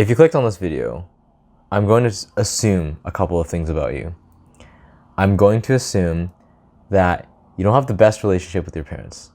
if you clicked on this video, I'm going to assume a couple of things about you. I'm going to assume that you don't have the best relationship with your parents,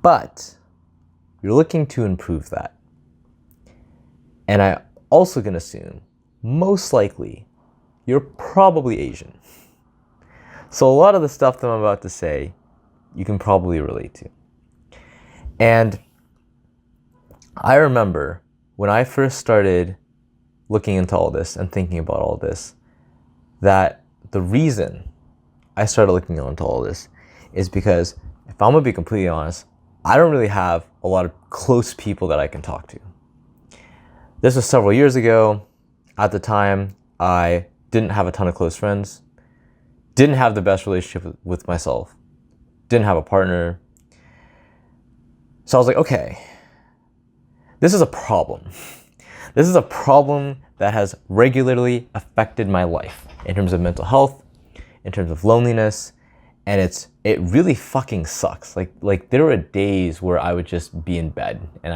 but you're looking to improve that. And I'm also going to assume, most likely, you're probably Asian. So a lot of the stuff that I'm about to say, you can probably relate to. And I remember when I first started looking into all this and thinking about all this, that the reason I started looking into all this is because, if I'm gonna be completely honest, I don't really have a lot of close people that I can talk to. This was several years ago. At the time, I didn't have a ton of close friends, didn't have the best relationship with myself, didn't have a partner. So I was like, okay, this is a problem. This is a problem that has regularly affected my life in terms of mental health, in terms of loneliness, and it really fucking sucks. Like there were days where I would just be in bed and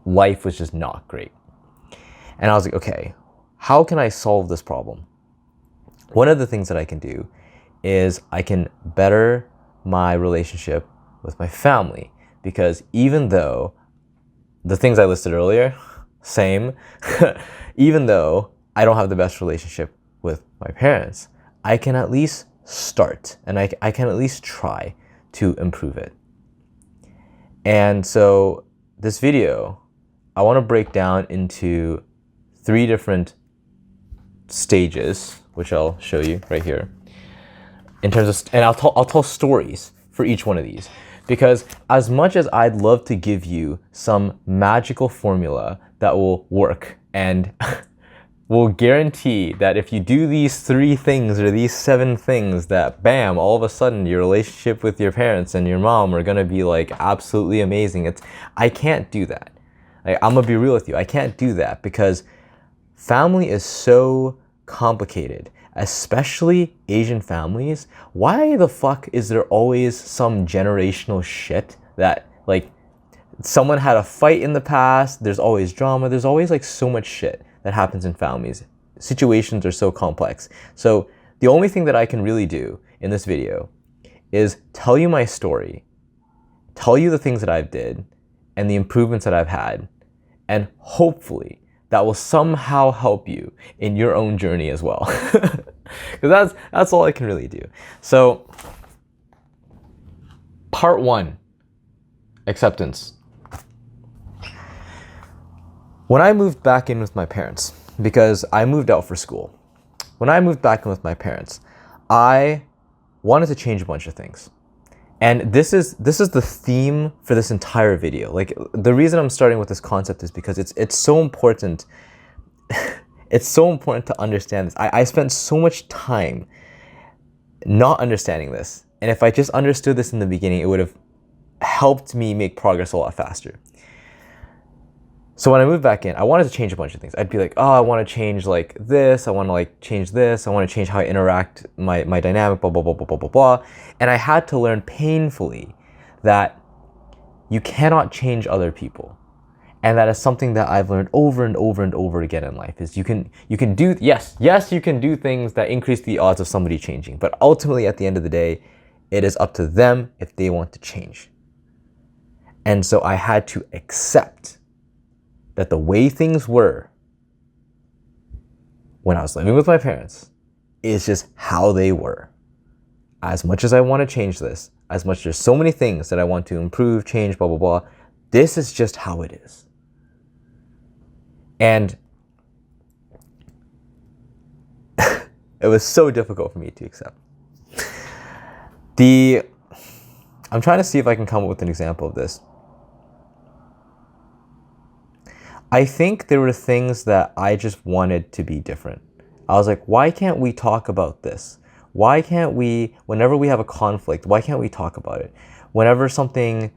life was just not great. And I was like, okay, how can I solve this problem? One of the things that I can do is I can better my relationship with my family, because even though the things I listed earlier, same, even though I don't have the best relationship with my parents, I can at least start, and I can at least try to improve it. And so this video, I want to break down into 3 different stages, which I'll show you right here. In terms of, and I'll tell stories for each one of these, because as much as I'd love to give you some magical formula that will work and will guarantee that if you do these 3 things or these 7 things, that bam, all of a sudden your relationship with your parents and your mom are gonna be like absolutely amazing. I can't do that. I'm gonna be real with you. I can't do that because family is so complicated, especially Asian families. Why the fuck is there always some generational shit that, like, someone had a fight in the past, there's always drama, there's always like so much shit that happens in families. Situations are so complex. So the only thing that I can really do in this video is tell you my story, tell you the things that I've did and the improvements that I've had, and hopefully that will somehow help you in your own journey as well. Because that's all I can really do. So part 1, acceptance. When I moved back in with my parents, because I moved out for school, when I moved back in with my parents, I wanted to change a bunch of things. And this is the theme for this entire video. Like, the reason I'm starting with this concept is because it's so important. It's so important to understand this. I spent so much time not understanding this. And if I just understood this in the beginning, it would have helped me make progress a lot faster. So when I moved back in, I wanted to change a bunch of things. I'd be like, oh, I want to change like this. I want to like change this. I want to change how I interact, my dynamic, blah, blah, blah, blah, blah, blah, blah. And I had to learn painfully that you cannot change other people. And that is something that I've learned over and over and over again in life, is you can do, yes, you can do things that increase the odds of somebody changing. But ultimately, at the end of the day, it is up to them if they want to change. And so I had to accept that the way things were when I was living with my parents is just how they were. As much as I want to change this, as much as there's so many things that I want to improve, change, blah, blah, blah, this is just how it is. And it was so difficult for me to accept. I'm trying to see if I can come up with an example of this. I think there were things that I just wanted to be different. I was like, why can't we talk about this? Why can't we, whenever we have a conflict, why can't we talk about it? Whenever something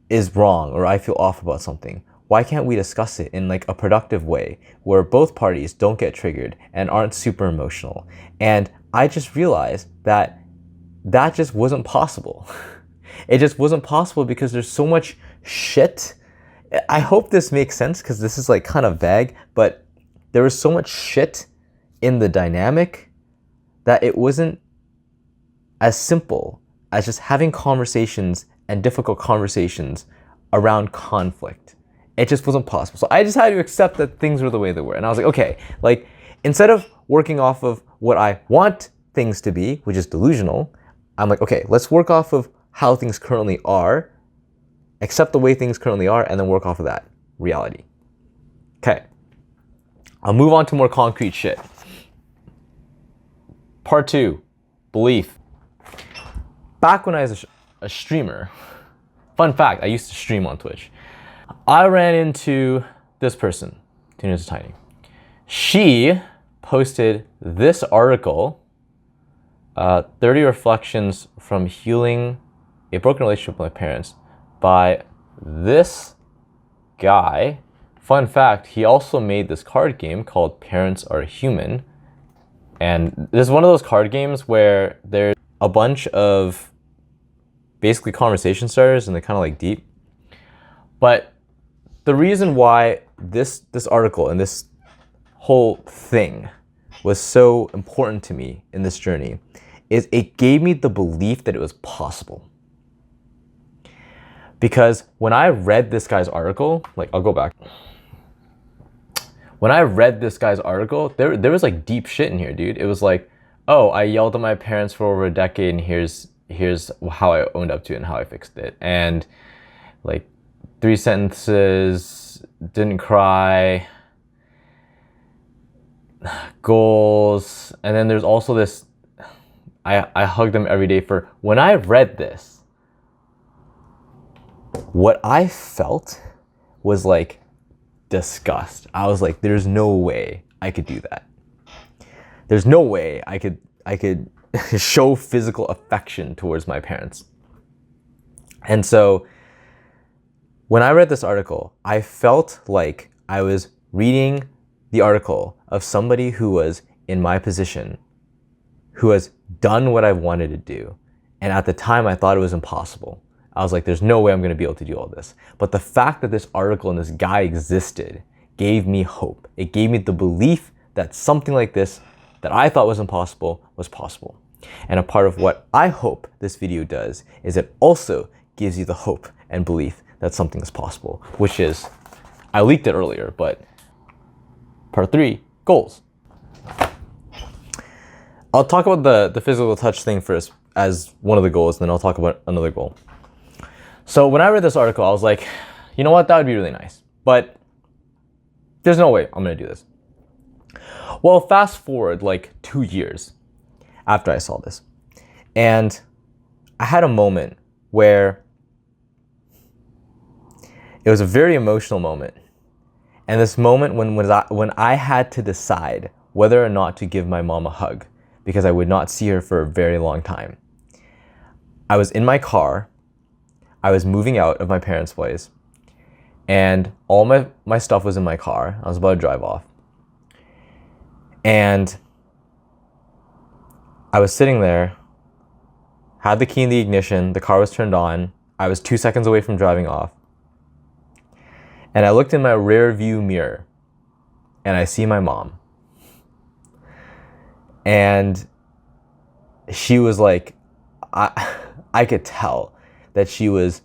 is wrong or I feel off about something, why can't we discuss it in like a productive way where both parties don't get triggered and aren't super emotional? And I just realized that just wasn't possible. It just wasn't possible because there's so much shit I hope this makes sense because this is like kind of vague, but there was so much shit in the dynamic that it wasn't as simple as just having conversations and difficult conversations around conflict. It just wasn't possible. So I just had to accept that things were the way they were. And I was like, okay, like instead of working off of what I want things to be, which is delusional, I'm like, okay, let's work off of how things currently are, accept the way things currently are, and then work off of that reality. Okay. I'll move on to more concrete shit. Part 2, belief. Back when I was a streamer, fun fact, I used to stream on Twitch. I ran into this person, Tuna's Tiny. She posted this article, 30 Reflections from Healing a Broken Relationship with My Parents, by this guy. Fun fact, he also made this card game called Parents Are Human. And this is one of those card games where there's a bunch of basically conversation starters and they're kind of like deep. But the reason why this article and this whole thing was so important to me in this journey is it gave me the belief that it was possible. Because when I read this guy's article, like I'll go back. When I read this guy's article, there was like deep shit in here, dude. It was like, oh, I yelled at my parents for over a decade and here's how I owned up to it and how I fixed it. And like 3 sentences, didn't cry, goals. And then there's also this, I hug them every day for, when I read this, what I felt was like disgust. I was like, there's no way I could do that. There's no way I could show physical affection towards my parents. And so when I read this article, I felt like I was reading the article of somebody who was in my position, who has done what I wanted to do. And at the time, I thought it was impossible. I was like, there's no way I'm going to be able to do all this. But the fact that this article and this guy existed gave me hope. It gave me the belief that something like this that I thought was impossible was possible. And a part of what I hope this video does is it also gives you the hope and belief that something is possible, which is, I leaked it earlier, but part 3, goals. I'll talk about the physical touch thing first as one of the goals, and then I'll talk about another goal. So when I read this article, I was like, you know what, that would be really nice, but there's no way I'm gonna do this. Well, fast forward like 2 years after I saw this, and I had a moment where it was a very emotional moment. And this moment when I had to decide whether or not to give my mom a hug because I would not see her for a very long time. I was in my car, I was moving out of my parents' place, and all my stuff was in my car. I was about to drive off. And I was sitting there, had the key in the ignition, the car was turned on, I was 2 seconds away from driving off. And I looked in my rear view mirror and I see my mom. And she was like, I could tell that she was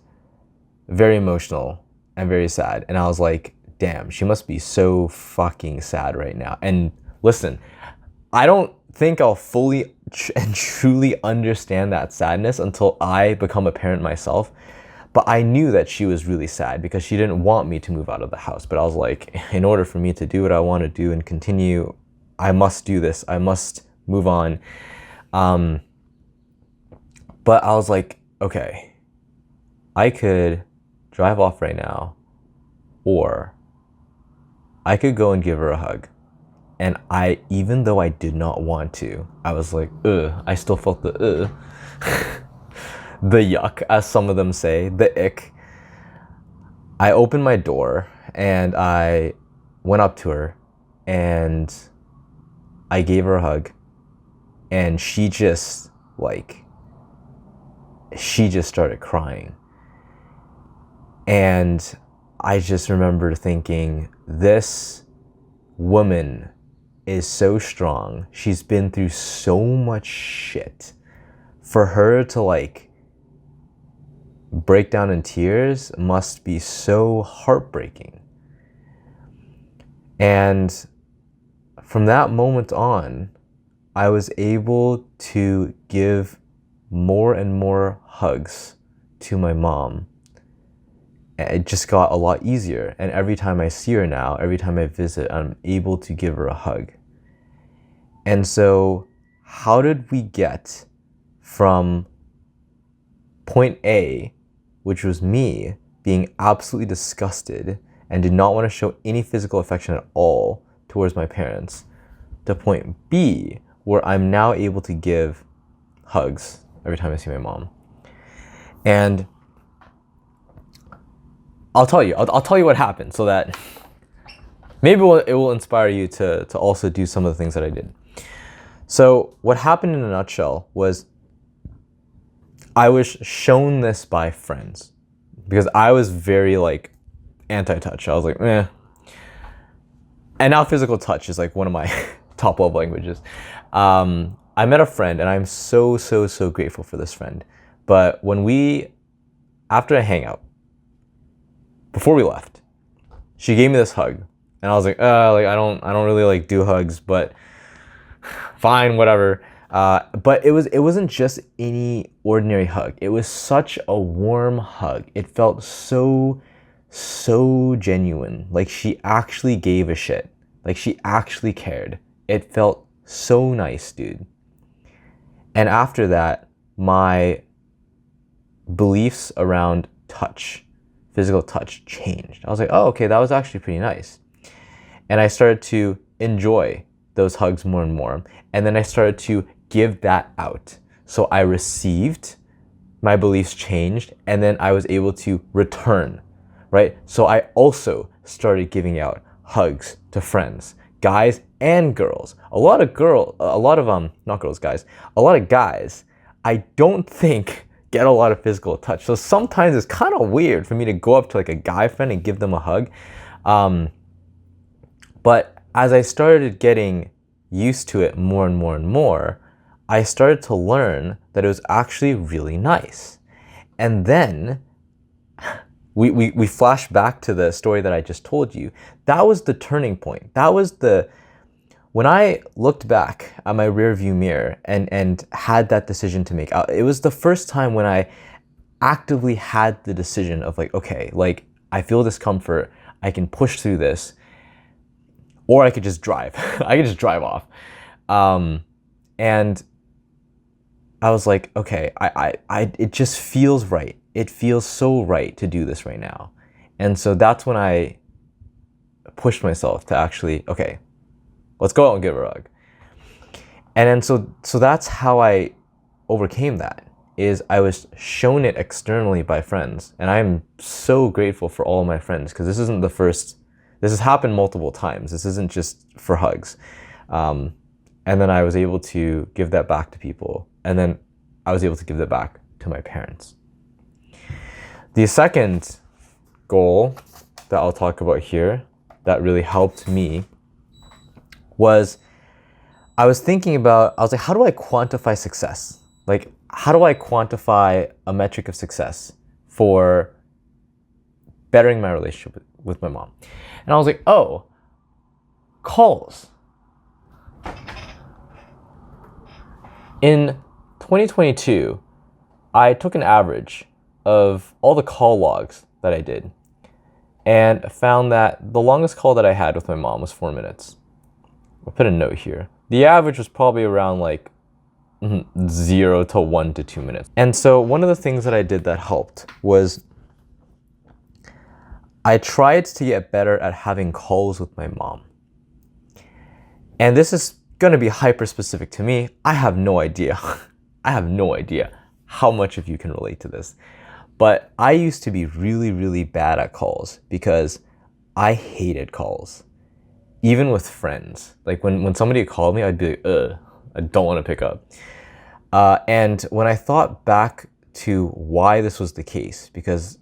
very emotional and very sad. And I was like, damn, she must be so fucking sad right now. And listen, I don't think I'll fully and truly understand that sadness until I become a parent myself. But I knew that she was really sad because she didn't want me to move out of the house. But I was like, in order for me to do what I want to do and continue, I must do this. I must move on. But I was like, okay, I could drive off right now, or I could go and give her a hug. And even though I did not want to, I was like, I still felt the the yuck, as some of them say, the ick. I opened my door and I went up to her and I gave her a hug, and she just started crying. And I just remember thinking, this woman is so strong. She's been through so much shit. For her to like break down in tears must be so heartbreaking. And from that moment on, I was able to give more and more hugs to my mom. It just got a lot easier. And every time I see her now, every time I visit, I'm able to give her a hug. And so how did we get from point A, which was me being absolutely disgusted and did not want to show any physical affection at all towards my parents, to point B, where I'm now able to give hugs every time I see my mom? And I'll tell you what happened, so that maybe it will inspire you to also do some of the things that I did. So what happened in a nutshell was I was shown this by friends, because I was very like anti-touch. I was like, meh. And now physical touch is like one of my top love languages. I met a friend, and I'm so grateful for this friend. But after a hangout, before we left, she gave me this hug, and I was like, I don't really like do hugs, but fine, whatever. But it wasn't just any ordinary hug. It was such a warm hug. It felt so genuine. Like she actually gave a shit. Like she actually cared. It felt so nice, dude. And after that, my beliefs around touch, physical touch, changed. I was like, oh, okay, that was actually pretty nice. And I started to enjoy those hugs more and more. And then I started to give that out. So I received, my beliefs changed, and then I was able to return, right? So I also started giving out hugs to friends, guys and girls. A lot of guys, I don't think get a lot of physical touch. So sometimes it's kind of weird for me to go up to like a guy friend and give them a hug. But as I started getting used to it more and more and more, I started to learn that it was actually really nice. And then we flash back to the story that I just told you. That was the turning point. When I looked back at my rear view mirror and had that decision to make, it was the first time when I actively had the decision of like, okay, like I feel discomfort, I can push through this, or I could just drive. I could just drive off. And I was like, okay, it just feels right. It feels so right to do this right now. And so that's when I pushed myself to actually, okay, let's go out and give her a hug. And then so that's how I overcame that, is I was shown it externally by friends. And I'm so grateful for all of my friends, because this isn't the first, this has happened multiple times. This isn't just for hugs. And then I was able to give that back to people. And then I was able to give that back to my parents. The second goal that I'll talk about here that really helped me was I was like, how do I quantify success? Like, how do I quantify a metric of success for bettering my relationship with my mom? And I was like, oh, calls. In 2022, I took an average of all the call logs that I did and found that the longest call that I had with my mom was 4 minutes. I'll put a note here. The average was probably around like 0 to 1 to 2 minutes. And so one of the things that I did that helped was I tried to get better at having calls with my mom. And this is going to be hyper specific to me. I have no idea. I have no idea how much of you can relate to this. But I used to be really, really bad at calls because I hated calls. Even with friends. Like when somebody called me, I'd be like, I don't want to pick up. And when I thought back to why this was the case, because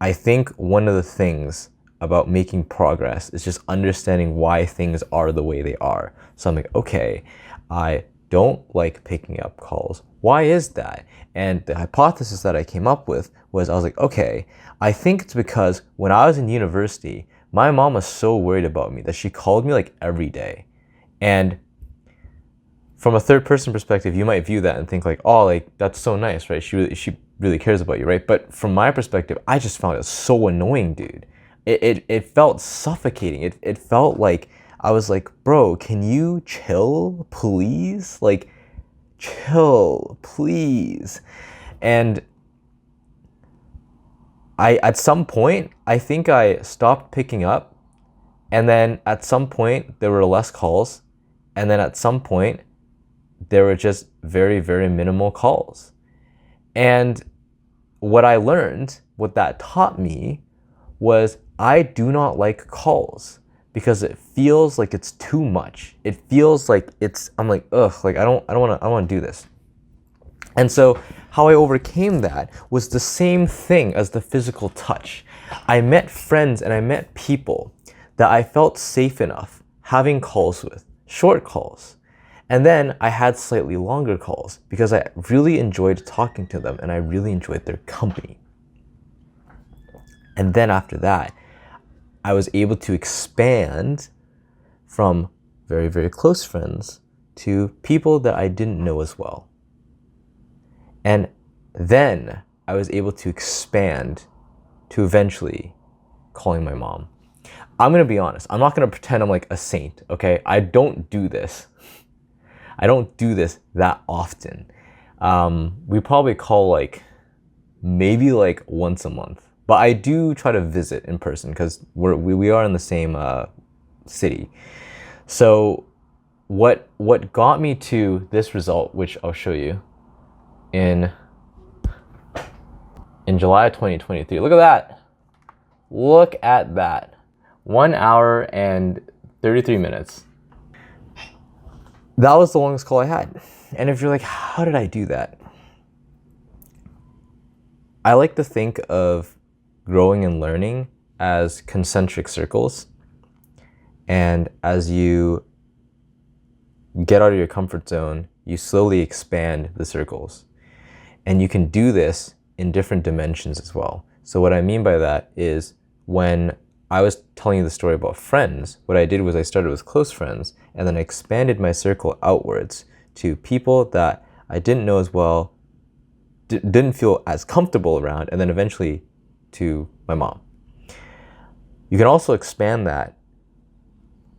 I think one of the things about making progress is just understanding why things are the way they are. So I'm like, okay, I don't like picking up calls. Why is that? And the hypothesis that I came up with was, I was like, okay, I think it's because when I was in university, my mom was so worried about me that she called me like every day. And from a third person perspective, you might view that and think like, oh, like that's so nice, right? She really cares about you, right? But from my perspective, I just found it so annoying, dude. It felt suffocating. It felt like I was like, bro, can you chill, please? Like, chill, please. And at some point, I think I stopped picking up, and then at some point there were less calls, and then at some point there were just very, very minimal calls. And what I learned, what that taught me, was I do not like calls because it feels like it's too much. It feels like I'm like, ugh, like I don't want to do this. And so how I overcame that was the same thing as the physical touch. I met friends and I met people that I felt safe enough having calls with, short calls. And then I had slightly longer calls because I really enjoyed talking to them and I really enjoyed their company. And then after that, I was able to expand from very, very close friends to people that I didn't know as well. And then I was able to expand to eventually calling my mom. I'm gonna be honest, I'm not gonna pretend I'm like a saint, okay? I don't do this. I don't do this that often. We probably call like, maybe like once a month. But I do try to visit in person because we are in the same city. So what got me to this result, which I'll show you, in July of 2023. Look at that. Look at that. 1 hour and 33 minutes. That was the longest call I had. And if you're like, how did I do that? I like to think of growing and learning as concentric circles. And as you get out of your comfort zone, you slowly expand the circles. And you can do this in different dimensions as well. So what I mean by that is when I was telling you the story about friends, what I did was I started with close friends and then I expanded my circle outwards to people that I didn't know as well, didn't feel as comfortable around, and then eventually to my mom. You can also expand that,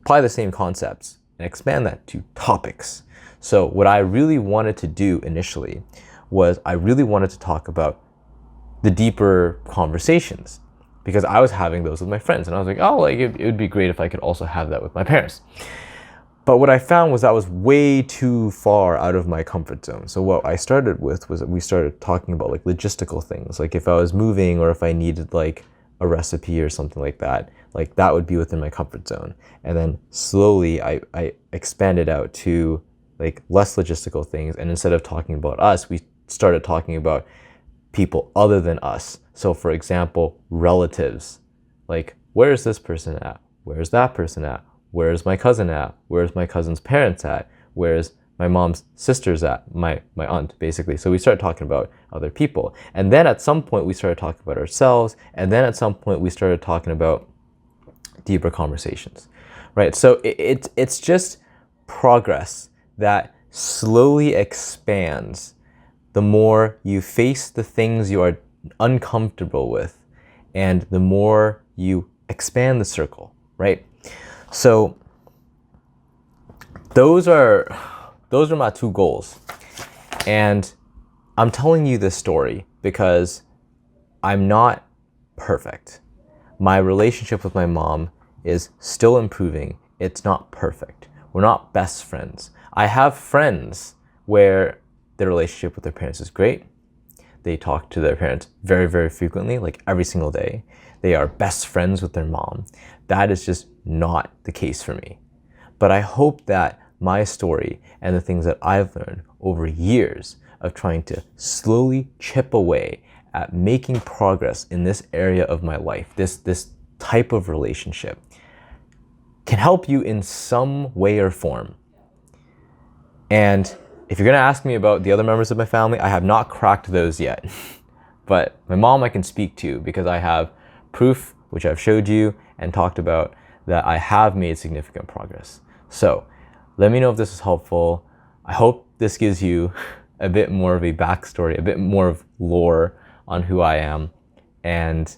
apply the same concepts, and expand that to topics. So what I really wanted to do initially was I really wanted to talk about the deeper conversations because I was having those with my friends and I was like, oh, like it would be great if I could also have that with my parents. But what I found was that was way too far out of my comfort zone. So what I started with was we started talking about like logistical things, like if I was moving or if I needed like a recipe or something like that would be within my comfort zone. And then slowly I expanded out to like less logistical things. And instead of talking about us, we started talking about people other than us. So for example, relatives, like where's this person at? Where's that person at? Where's my cousin at? Where's my cousin's parents at? Where's my mom's sisters at? My aunt, basically. So we started talking about other people. And then at some point we started talking about ourselves. And then at some point we started talking about deeper conversations, right? So it's just progress that slowly expands the more you face the things you are uncomfortable with and the more you expand the circle, right? So those are my two goals. And I'm telling you this story because I'm not perfect. My relationship with my mom is still improving. It's not perfect. We're not best friends. I have friends where their relationship with their parents is great. They talk to their parents very, very frequently, like every single day. They are best friends with their mom. That is just not the case for me. But I hope that my story and the things that I've learned over years of trying to slowly chip away at making progress in this area of my life, this type of relationship, can help you in some way or form. And if you're gonna ask me about the other members of my family, I have not cracked those yet. But my mom I can speak to because I have proof, which I've showed you and talked about, that I have made significant progress. So let me know if this is helpful. I hope this gives you a bit more of a backstory, a bit more of lore on who I am. And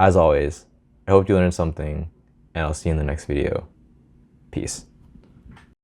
as always, I hope you learned something, and I'll see you in the next video. Peace.